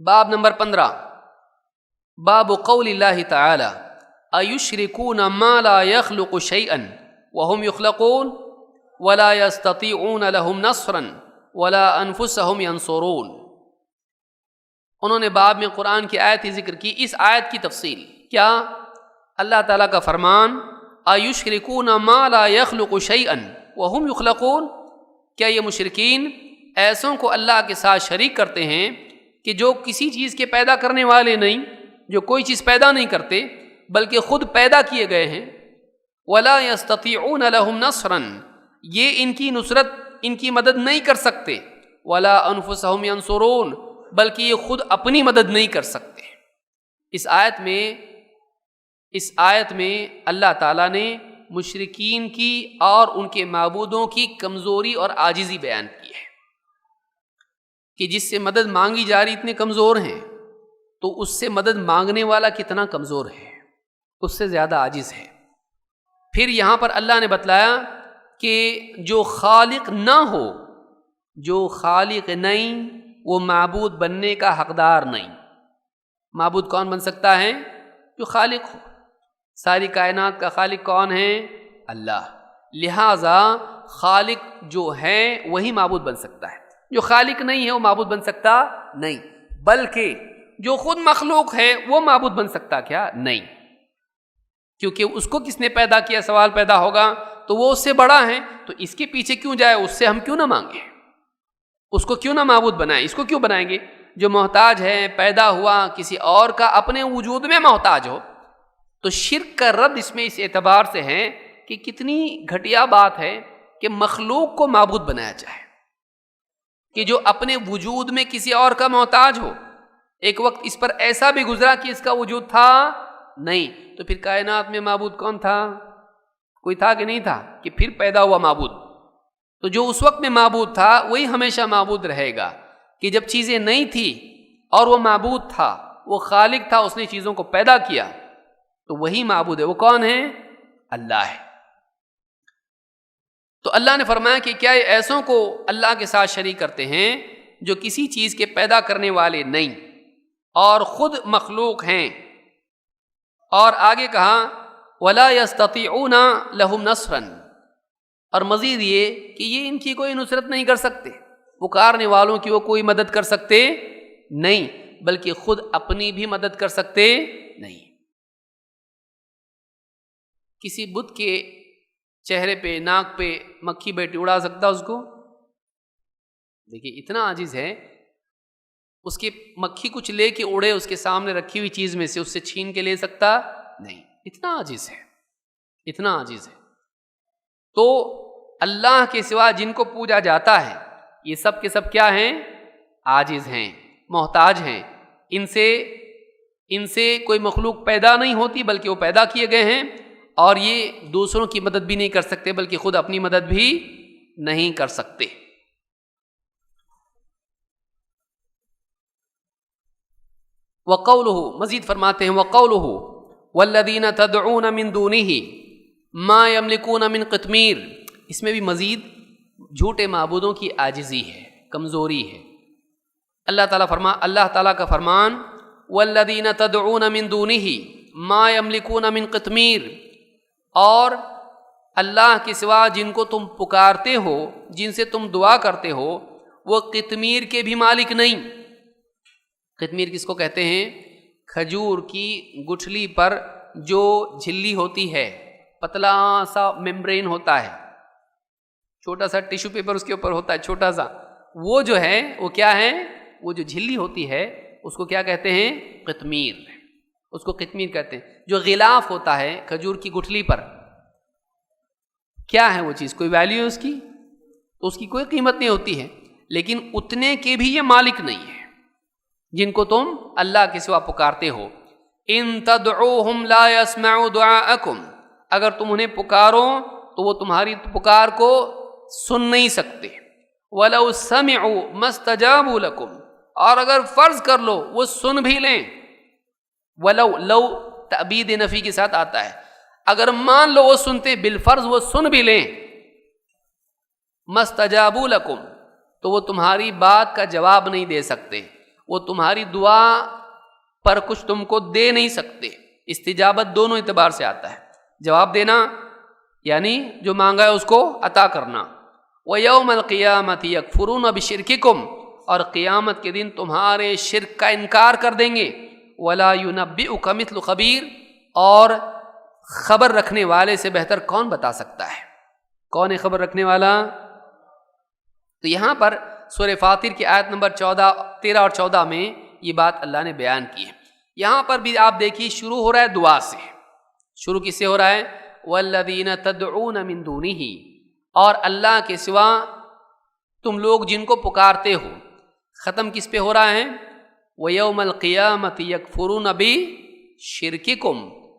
باب نمبر 15، باب قول اللہ تعالی ایشرکون ما لا یخلق شیئا وهم یخلقون ولا یستطیعون لهم نصرا ولا انفسهم ینصرون۔ انہوں نے باب میں قرآن کی آیت ذکر کی۔ اس آیت کی تفصیل کیا؟ اللہ تعالیٰ کا فرمان ایشرکون ما لا یخلق شیئا وهم یخلقون، کیا یہ مشرکین ایسوں کو اللہ کے ساتھ شریک کرتے ہیں کہ جو کسی چیز کے پیدا کرنے والے نہیں، جو کوئی چیز پیدا نہیں کرتے بلکہ خود پیدا کیے گئے ہیں۔ ولا یستطیعون لهم نصرا، یہ ان کی نصرت، ان کی مدد نہیں کر سکتے۔ ولا انفسهم ینصرون، بلکہ یہ خود اپنی مدد نہیں کر سکتے۔ اس آیت میں اللہ تعالیٰ نے مشرکین کی اور ان کے معبودوں کی کمزوری اور عاجزی بیان کی ہے کہ جس سے مدد مانگی جا رہی اتنے کمزور ہیں، تو اس سے مدد مانگنے والا کتنا کمزور ہے، اس سے زیادہ عاجز ہے۔ پھر یہاں پر اللہ نے بتلایا کہ جو خالق نہ ہو، جو خالق نہیں، وہ معبود بننے کا حقدار نہیں۔ معبود کون بن سکتا ہے؟ جو خالق ہو۔ ساری کائنات کا خالق کون ہے؟ اللہ۔ لہذا خالق جو ہے وہی معبود بن سکتا ہے، جو خالق نہیں ہے وہ معبود بن سکتا نہیں۔ بلکہ جو خود مخلوق ہے وہ معبود بن سکتا کیا؟ نہیں، کیونکہ اس کو کس نے پیدا کیا؟ سوال پیدا ہوگا تو وہ اس سے بڑا ہے، تو اس کے پیچھے کیوں جائے؟ اس سے ہم کیوں نہ مانگیں؟ اس کو کیوں نہ معبود بنائیں؟ اس کو کیوں بنائیں گے؟ جو محتاج ہے، پیدا ہوا کسی اور کا، اپنے وجود میں محتاج ہو۔ تو شرک کا رد اس میں اس اعتبار سے ہے کہ کتنی گھٹیا بات ہے کہ مخلوق کو معبود بنایا جائے، کہ جو اپنے وجود میں کسی اور کا محتاج ہو۔ ایک وقت اس پر ایسا بھی گزرا کہ اس کا وجود تھا نہیں، تو پھر کائنات میں معبود کون تھا؟ کوئی تھا کہ نہیں تھا؟ کہ پھر پیدا ہوا معبود۔ تو جو اس وقت میں معبود تھا وہی ہمیشہ معبود رہے گا، کہ جب چیزیں نہیں تھی اور وہ معبود تھا، وہ خالق تھا، اس نے چیزوں کو پیدا کیا، تو وہی معبود ہے۔ وہ کون ہے؟ اللہ ہے۔ تو اللہ نے فرمایا کہ کیا ایسوں کو اللہ کے ساتھ شریک کرتے ہیں جو کسی چیز کے پیدا کرنے والے نہیں اور خود مخلوق ہیں۔ اور آگے کہا وَلَا يَسْتَطِيعُونَ لَهُمْ نَصْرًا، اور مزید یہ کہ یہ ان کی کوئی نصرت نہیں کر سکتے، پکارنے والوں کی وہ کوئی مدد کر سکتے نہیں، بلکہ خود اپنی بھی مدد کر سکتے نہیں۔ کسی بت کے چہرے پہ، ناک پہ مکھی بیٹھی اڑا سکتا اس کو؟ دیکھیے اتنا عاجز ہے، اس کی مکھی کچھ لے کے اڑے اس کے سامنے رکھی ہوئی چیز میں سے، اس سے چھین کے لے سکتا نہیں، اتنا عاجز ہے، اتنا عاجز ہے۔ تو اللہ کے سوا جن کو پوجا جاتا ہے یہ سب کے سب کیا ہیں؟ عاجز ہیں، محتاج ہیں۔ ان سے کوئی مخلوق پیدا نہیں ہوتی بلکہ وہ پیدا کیے گئے ہیں، اور یہ دوسروں کی مدد بھی نہیں کر سکتے بلکہ خود اپنی مدد بھی نہیں کر سکتے۔ وَقَوْلُهُ، مزید فرماتے ہیں وَقَوْلُهُ وَالَّذِينَ تَدْعُونَ مِن دُونِهِ مَا يَمْلِكُونَ مِن قِطْمِيرٍ، اس میں بھی مزید جھوٹے معبودوں کی عاجزی ہے، کمزوری ہے۔ اللہ تعالیٰ کا فرمان وَالَّذِينَ تَدْعُونَ مِن دُونِهِ مَا يَمْلِكُونَ مِن قِطْمِيرٍ، اور اللہ کے سوا جن کو تم پکارتے ہو، جن سے تم دعا کرتے ہو، وہ قطمیر کے بھی مالک نہیں۔ قطمیر کس کو کہتے ہیں؟ کھجور کی گٹھلی پر جو جھلی ہوتی ہے، پتلا سا ممبرین ہوتا ہے، چھوٹا سا ٹیشو پیپر اس کے اوپر ہوتا ہے چھوٹا سا، وہ جو ہے وہ کیا ہے؟ وہ جو جھلی ہوتی ہے اس کو کیا کہتے ہیں؟ قطمیر، اس کو قطمیر کہتے ہیں۔ جو غلاف ہوتا ہے کھجور کی گٹھلی پر، کیا ہے وہ چیز؟ کوئی ویلیو ہے اس کی؟ تو اس کی کوئی قیمت نہیں ہوتی ہے، لیکن اتنے کے بھی یہ مالک نہیں ہے جن کو تم اللہ کے سوا پکارتے ہو۔ ان تدعوہم لا يسمعوا دعاءکم، اگر تم انہیں پکارو تو وہ تمہاری پکار کو سن نہیں سکتے۔ وَلَوْ سَمِعُوا مَا اسْتَجَابُوا لَكُمْ، اور اگر فرض کر لو وہ سن بھی لیں، وَلَوْ، لو تعبید نفی کے ساتھ آتا ہے، اگر مان لو وہ سنتے، بالفرض وہ سن بھی لیں، مَا اسْتَجَابُوا لَكُمْ، تو وہ تمہاری بات کا جواب نہیں دے سکتے۔ وہ تمہاری دعا پر کچھ تم کو دے نہیں سکتے۔ استجابت دونوں اعتبار سے آتا ہے، جواب دینا یعنی جو مانگا ہے اس کو عطا کرنا۔ وَيَوْمَ الْقِيَامَةِ يَكْفُرُونَ بِشِرْكِكُمْ، اور قیامت کے دن تمہارے شرک کا انکار کر دیں گے۔ وَلَا يُنَبِّئُكَ مِثْلُ خبیر، اور خبر رکھنے والے سے بہتر کون بتا سکتا ہے؟ کون ہے خبر رکھنے والا؟ تو یہاں پر سورہ فاطر کی آیت نمبر 13 اور 14 میں یہ بات اللہ نے بیان کی ہے۔ یہاں پر بھی آپ دیکھیے شروع ہو رہا ہے دعا سے، شروع کس سے ہو رہا ہے؟ وَالَّذِينَ تَدْعُونَ مِن دُونِهِ، اور اللہ کے سوا تم لوگ جن کو پکارتے ہو۔ ختم کس پہ ہو رہا ہے؟ وَيَوْمَ الْقِيَامَةِ يَكْفُرُونَ بِشِرْكِكُمْ،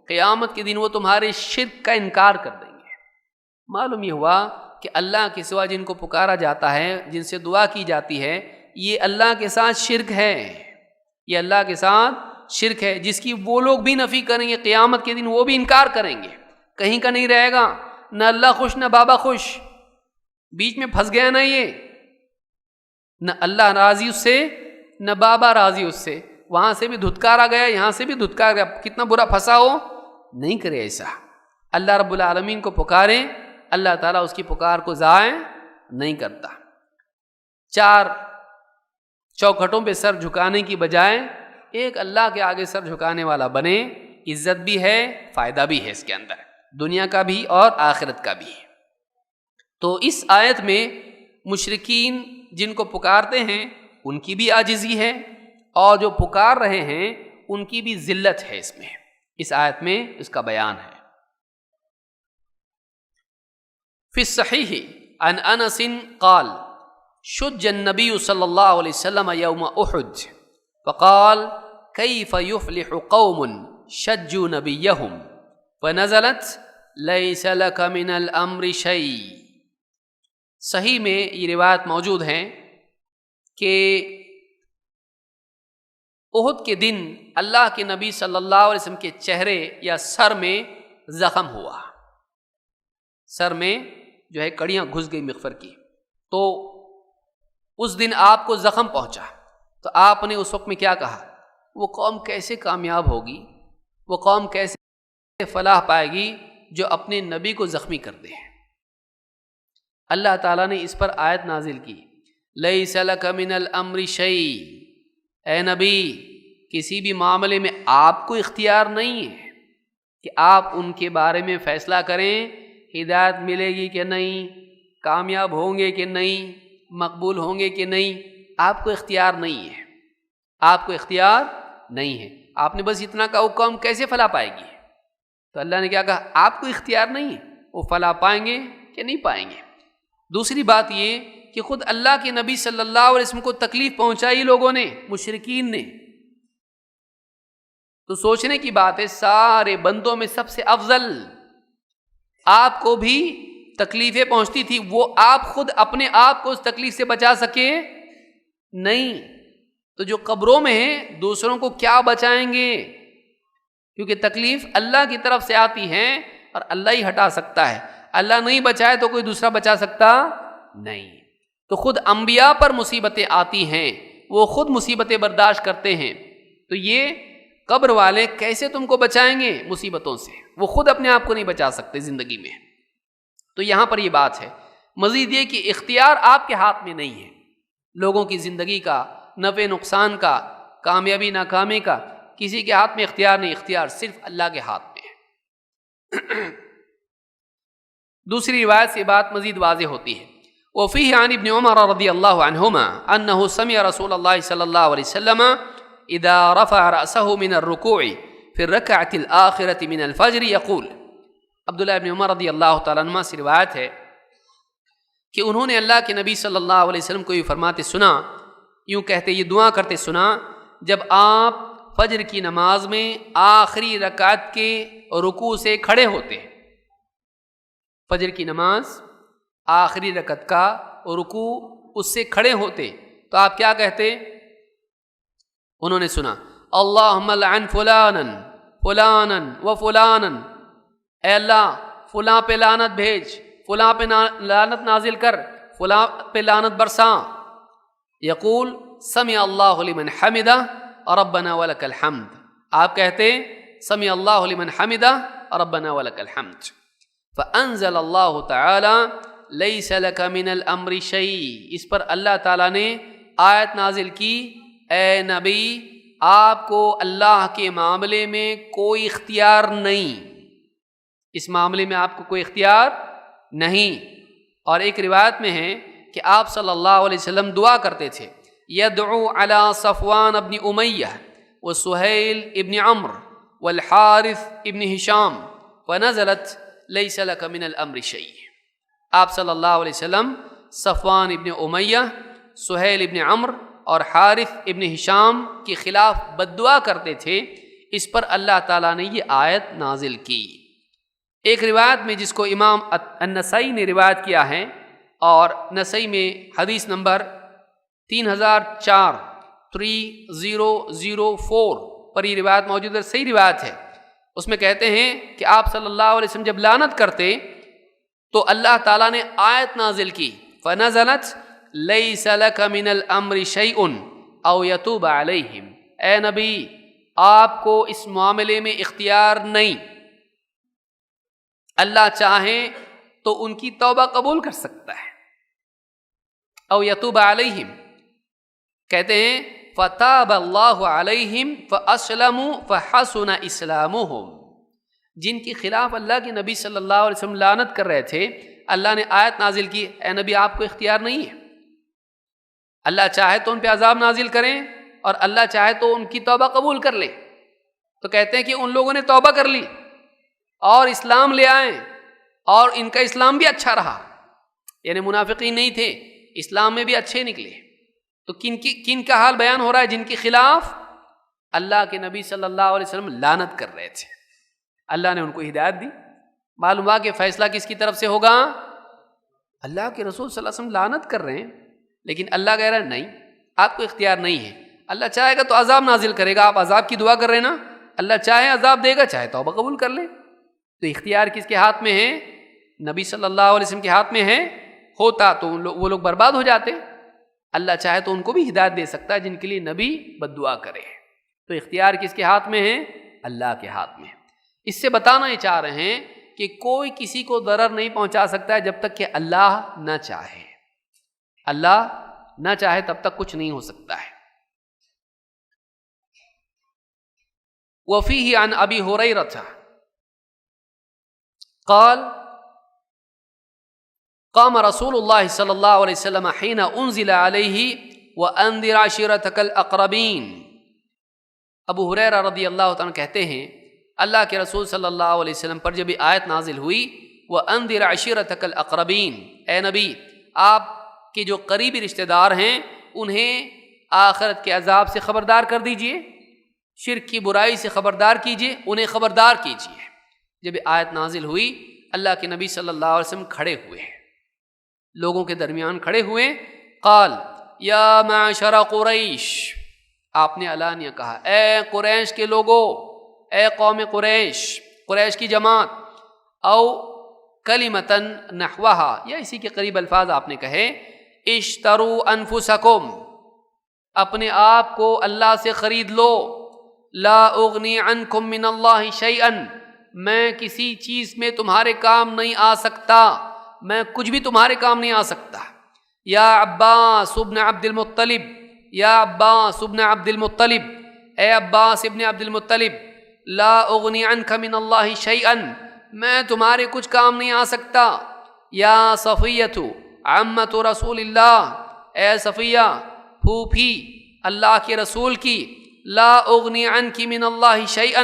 قیامت کے دن وہ تمہارے شرک کا انکار کر دیں گے۔ معلوم یہ ہوا کہ اللہ کے سوا جن کو پکارا جاتا ہے، جن سے دعا کی جاتی ہے، یہ اللہ کے ساتھ شرک ہے، یہ اللہ کے ساتھ شرک ہے، جس کی وہ لوگ بھی نفی کریں گے، قیامت کے دن وہ بھی انکار کریں گے۔ کہیں کا نہیں رہے گا، نہ اللہ خوش نہ بابا خوش، بیچ میں پھنس گیا نا یہ، نہ اللہ راضی اس سے نہ بابا راضی اس سے، وہاں سے بھی دھتکارا گیا، یہاں سے بھی دھتکارا گیا، کتنا برا پھنسا ہو، نہیں کرے ایسا۔ اللہ رب العالمین کو پکاریں، اللہ تعالیٰ اس کی پکار کو ضائع نہیں کرتا۔ 4 چوکھٹوں پہ سر جھکانے کی بجائے ایک اللہ کے آگے سر جھکانے والا بنے، عزت بھی ہے، فائدہ بھی ہے اس کے اندر، دنیا کا بھی اور آخرت کا بھی۔ تو اس آیت میں مشرکین جن کو پکارتے ہیں ان کی بھی عاجزی ہے، اور جو پکار رہے ہیں ان کی بھی ذلت ہے، اس میں اس آیت میں اس کا بیان ہے۔ فی الصحیح عن انس قال شج النبی صلی اللہ علیہ وسلم یوم احد فقال کیف یفلح قوم شجوا نبیہم فنزلت لیس لک من الامر شیء۔ صحیح میں یہ روایت موجود ہے کہ احد کے دن اللہ کے نبی صلی اللہ علیہ وسلم کے چہرے یا سر میں زخم ہوا، سر میں جو ہے کڑیاں گھس گئی مغفر کی، تو اس دن آپ کو زخم پہنچا، تو آپ نے اس وقت میں کیا کہا؟ وہ قوم کیسے کامیاب ہوگی، وہ قوم کیسے فلاح پائے گی جو اپنے نبی کو زخمی کر دے۔ اللہ تعالیٰ نے اس پر آیت نازل کی، لیس لک من الامر شیء، اے نبی کسی بھی معاملے میں آپ کو اختیار نہیں ہے کہ آپ ان کے بارے میں فیصلہ کریں، ہدایت ملے گی کہ نہیں، کامیاب ہوں گے کہ نہیں، مقبول ہوں گے کہ نہیں، آپ کو اختیار نہیں ہے، آپ کو اختیار نہیں ہے۔ آپ نے بس اتنا کہا وہ قوم کیسے فلاح پائے گی، تو اللہ نے کیا کہا؟ آپ کو اختیار نہیں ہے، وہ فلاح پائیں گے کہ نہیں پائیں گے۔ دوسری بات یہ کہ خود اللہ کے نبی صلی اللہ علیہ وسلم کو تکلیف پہنچائی لوگوں نے، مشرکین نے، تو سوچنے کی بات ہے سارے بندوں میں سب سے افضل آپ کو بھی تکلیفیں پہنچتی تھی، وہ آپ خود اپنے آپ کو اس تکلیف سے بچا سکے نہیں، تو جو قبروں میں ہیں دوسروں کو کیا بچائیں گے، کیونکہ تکلیف اللہ کی طرف سے آتی ہے اور اللہ ہی ہٹا سکتا ہے، اللہ نہیں بچائے تو کوئی دوسرا بچا سکتا نہیں۔ تو خود انبیاء پر مصیبتیں آتی ہیں، وہ خود مصیبتیں برداشت کرتے ہیں، تو یہ قبر والے کیسے تم کو بچائیں گے مصیبتوں سے، وہ خود اپنے آپ کو نہیں بچا سکتے زندگی میں۔ تو یہاں پر یہ بات ہے۔ مزید یہ کہ اختیار آپ کے ہاتھ میں نہیں ہے، لوگوں کی زندگی کا، نفع نقصان کا، کامیابی ناکامی کا کسی کے ہاتھ میں اختیار نہیں، اختیار صرف اللہ کے ہاتھ میں ہے۔ دوسری روایت سے بات مزید واضح ہوتی ہے، وفیہ عن ابن عمر رضی اللہ عنہما انہ سمع رسول اللہ صلی اللہ علیہ وسلم اذا رفع رأسه من الرکوع فی الرکعۃ الآخرۃ من الفجر یقول۔ عبداللہ ابن عمر رضی اللہ تعالیٰ عنہ سے روایت ہے کہ انہوں نے اللہ کے نبی صلی اللہ علیہ وسلم کو یہ فرماتے سنا، یوں کہتے، یہ دعا کرتے سنا، جب آپ فجر کی نماز میں آخری رکعت کے رکوع سے کھڑے ہوتے، فجر کی نماز آخری رکعت کا رکوع اس سے کھڑے ہوتے، تو آپ کیا کہتے؟ انہوں نے سنا اللہم لعن فلانا فلانا و فلانا، اے اللہ فلاں پہ لعنت بھیج، فلاں پہ لعنت نازل کر، فلاں پہ لعنت برساں۔ یقول سمع اللہ لمن حمدہ ربنا ولک الحمد. آپ کہتے سمع اللہ لمن حمدہ ربنا ولک الحمد. فانزل اللہ تعالی لیس لک من الامر شیء. اس پر اللہ تعالیٰ نے آیت نازل کی، اے نبی آپ کو اللہ کے معاملے میں کوئی اختیار نہیں، اس معاملے میں آپ کو کوئی اختیار نہیں. اور ایک روایت میں ہے کہ آپ صلی اللہ علیہ وسلم دعا کرتے تھے، یدعو علی صفوان ابن امیہ وسہیل ابن عمرو والحارث ابن ہشام فنزلت لیس لک من الامر شیء. آپ صلی اللہ علیہ وسلم صفوان ابن امیہ، سہیل ابن عمرو اور حارث ابن ہشام کے خلاف بد دعا کرتے تھے. اس پر اللہ تعالیٰ نے یہ آیت نازل کی. ایک روایت میں جس کو امام النسائی نے روایت کیا ہے، اور نسائی میں حدیث نمبر 3004 3004 پر یہ روایت موجود ہے، صحیح روایت ہے. اس میں کہتے ہیں کہ آپ صلی اللہ علیہ وسلم جب لعنت کرتے تو اللہ تعالیٰ نے آیت نازل کی، فنزلت لیس لک من الامر شیء او یتوب علیہم. اے نبی آپ کو اس معاملے میں اختیار نہیں، اللہ چاہیں تو ان کی توبہ قبول کر سکتا ہے. او یتوب علیہم کہتے ہیں فتاب اللہ علیہم فاسلموا فحسن اسلامہم. جن کے خلاف اللہ کے نبی صلی اللہ علیہ وسلم لعنت کر رہے تھے، اللہ نے آیت نازل کی، اے نبی آپ کو اختیار نہیں ہے، اللہ چاہے تو ان پہ عذاب نازل کریں اور اللہ چاہے تو ان کی توبہ قبول کر لیں. تو کہتے ہیں کہ ان لوگوں نے توبہ کر لی اور اسلام لے آئیں، اور ان کا اسلام بھی اچھا رہا، یعنی منافقین نہیں تھے، اسلام میں بھی اچھے نکلے. تو کن کا حال بیان ہو رہا ہے؟ جن کے خلاف اللہ کے نبی صلی اللہ علیہ وسلم لعنت کر رہے تھے، اللہ نے ان کو ہدایت دی. معلوم ہوا کہ فیصلہ کس کی طرف سے ہوگا؟ اللہ کے رسول صلی اللہ علیہ وسلم لعنت کر رہے ہیں، لیکن اللہ کہہ رہا ہے نہیں، آپ کو اختیار نہیں ہے. اللہ چاہے گا تو عذاب نازل کرے گا. آپ عذاب کی دعا کر رہے ہیں نا، اللہ چاہے عذاب دے گا، چاہے توبہ قبول کر لے. تو اختیار کس کے ہاتھ میں ہے؟ نبی صلی اللہ علیہ وسلم کے ہاتھ میں ہے. ہوتا تو وہ لوگ برباد ہو جاتے. اللہ چاہے تو ان کو بھی ہدایت دے سکتا ہے جن کے لیے نبی بد دعا کرے. تو اختیار کس کے ہاتھ میں ہے؟ اللہ کے ہاتھ میں. اس سے بتانا یہ چاہ رہے ہیں کہ کوئی کسی کو ضرر نہیں پہنچا سکتا ہے جب تک کہ اللہ نہ چاہے. اللہ نہ چاہے تب تک کچھ نہیں ہو سکتا ہے. وفیہ عن ابی ہریرہ قال قام رسول اللہ صلی اللہ علیہ وسلم حین انزل علیہ وانذر عشیرتک الاقربین. ابو ہریرہ رضی اللہ تعالیٰ کہتے ہیں اللہ کے رسول صلی اللہ علیہ وسلم پر جب یہ آیت نازل ہوئی وانذر عشیرتک الاقربین، اے نبی آپ کے جو قریبی رشتہ دار ہیں انہیں آخرت کے عذاب سے خبردار کر دیجئے، شرک کی برائی سے خبردار کیجئے، انہیں خبردار کیجئے. جب آیت نازل ہوئی اللہ کے نبی صلی اللہ علیہ وسلم کھڑے ہوئے، لوگوں کے درمیان کھڑے ہوئے. قال یا معشر قریش، آپ نے علانیہ کہا اے قریش کے لوگوں، اے قوم قریش، قریش کی جماعت. او کلمتن نحوہا، یا اسی کے قریب الفاظ آپ نے کہے. اشتروا انفسکم، اپنے آپ کو اللہ سے خرید لو. لا اغنی عنکم من اللہ شیئا، میں کسی چیز میں تمہارے کام نہیں آ سکتا، میں کچھ بھی تمہارے کام نہیں آ سکتا. یا عباس ابن عبد المطلب، یا عباس ابن عبد المطلب، اے عباس ابن عبد المطلب، لا اغنی عنک من اللہ شیئا، میں تمہارے کچھ کام نہیں آ سکتا. یا صفیۃ عمۃ رسول اللہ، اے صفیہ پھوپھی اللہ کے رسول کی. لا اغنی عنک من اللہ شیئا،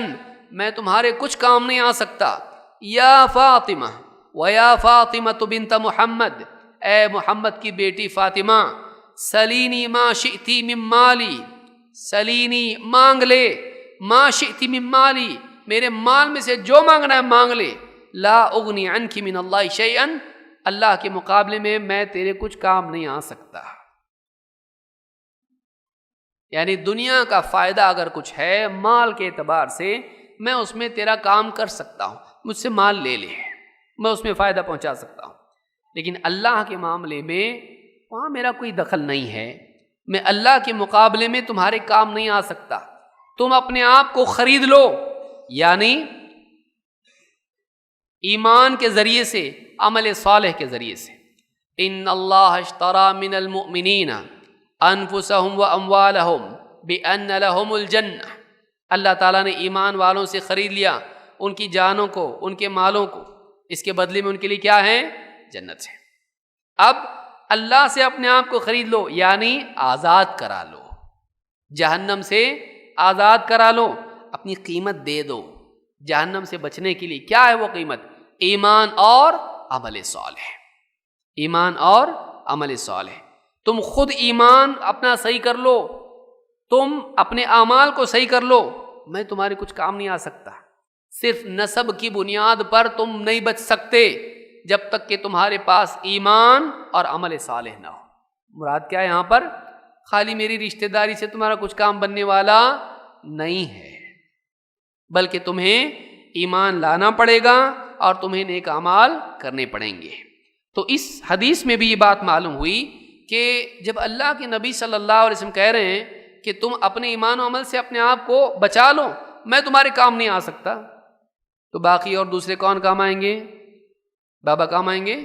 میں تمہارے کچھ کام نہیں آ سکتا. یا فاطمہ ویا فاطمۃ بنت محمد، اے محمد کی بیٹی فاطمہ، سلینی ما شئتی من مالی، سلینی مانگ لے، ما شئتی من مالی، میرے مال میں سے جو مانگنا ہے مانگ لے. لا اغنی عنک من اللہ شیئا، اللہ کے مقابلے میں تیرے کچھ کام نہیں آ سکتا. یعنی دنیا کا فائدہ اگر کچھ ہے مال کے اعتبار سے، میں اس میں تیرا کام کر سکتا ہوں، مجھ سے مال لے لے، میں اس میں فائدہ پہنچا سکتا ہوں. لیکن اللہ کے معاملے میں وہاں میرا کوئی دخل نہیں ہے، میں اللہ کے مقابلے میں تمہارے کام نہیں آ سکتا، تم اپنے آپ کو خرید لو، یعنی ایمان کے ذریعے سے، عمل صالح کے ذریعے سے۔ ان اللہ اشتری من المؤمنین انفسهم واموالهم بان لهم الجنہ، اللہ تعالیٰ نے ایمان والوں سے خرید لیا ان کی جانوں کو، ان کے مالوں کو، اس کے بدلے میں ان کے لیے کیا ہے؟ جنت ہے۔ اب اللہ سے اپنے آپ کو خرید لو، یعنی آزاد کرا لو، جہنم سے آزاد کرا لو، اپنی قیمت دے دو جہنم سے بچنے کے لیے۔ کیا ہے وہ قیمت؟ ایمان اور عمل صالح، ایمان اور عمل صالح۔ تم خود ایمان اپنا صحیح کر لو، تم اپنے اعمال کو صحیح کر لو، میں تمہارے کچھ کام نہیں آ سکتا۔ صرف نسب کی بنیاد پر تم نہیں بچ سکتے جب تک کہ تمہارے پاس ایمان اور عمل صالح نہ ہو۔ مراد کیا ہے یہاں پر؟ خالی میری رشتہ داری سے تمہارا کچھ کام بننے والا نہیں ہے، بلکہ تمہیں ایمان لانا پڑے گا اور تمہیں نیک اعمال کرنے پڑیں گے۔ تو اس حدیث میں بھی یہ بات معلوم ہوئی کہ جب اللہ کے نبی صلی اللہ علیہ وسلم کہہ رہے ہیں کہ تم اپنے ایمان و عمل سے اپنے آپ کو بچا لو، میں تمہارے کام نہیں آ سکتا، تو باقی اور دوسرے کون کام آئیں گے؟ بابا کام آئیں گے؟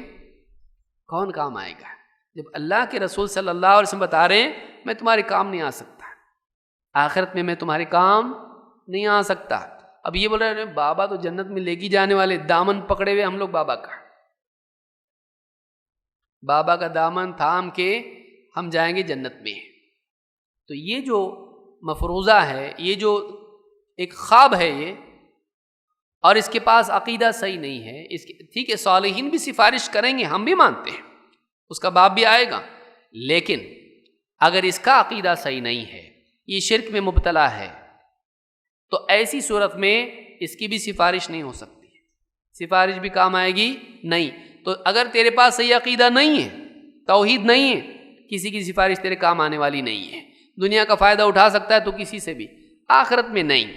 کون کام آئے گا؟ جب اللہ کے رسول صلی اللہ علیہ وسلم بتا رہے ہیں میں تمہارے کام نہیں آ سکتا، آخرت میں میں تمہارے کام نہیں آ سکتا۔ اب یہ بول رہے ہیں بابا تو جنت میں لے کے جانے والے، دامن پکڑے ہوئے ہم لوگ بابا کا دامن تھام کے ہم جائیں گے جنت میں۔ تو یہ جو مفروضہ ہے، یہ جو ایک خواب ہے یہ، اور اس کے پاس عقیدہ صحیح نہیں ہے، اس کے ٹھیک ہے صالحین بھی سفارش کریں گے، ہم بھی مانتے ہیں، اس کا باب بھی آئے گا، لیکن اگر اس کا عقیدہ صحیح نہیں ہے، یہ شرک میں مبتلا ہے، تو ایسی صورت میں اس کی بھی سفارش نہیں ہو سکتی، سفارش بھی کام آئے گی نہیں۔ تو اگر تیرے پاس صحیح عقیدہ نہیں ہے، توحید نہیں ہے، کسی کی سفارش تیرے کام آنے والی نہیں ہے۔ دنیا کا فائدہ اٹھا سکتا ہے تو کسی سے بھی، آخرت میں نہیں،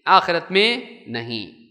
آخرت میں نہیں۔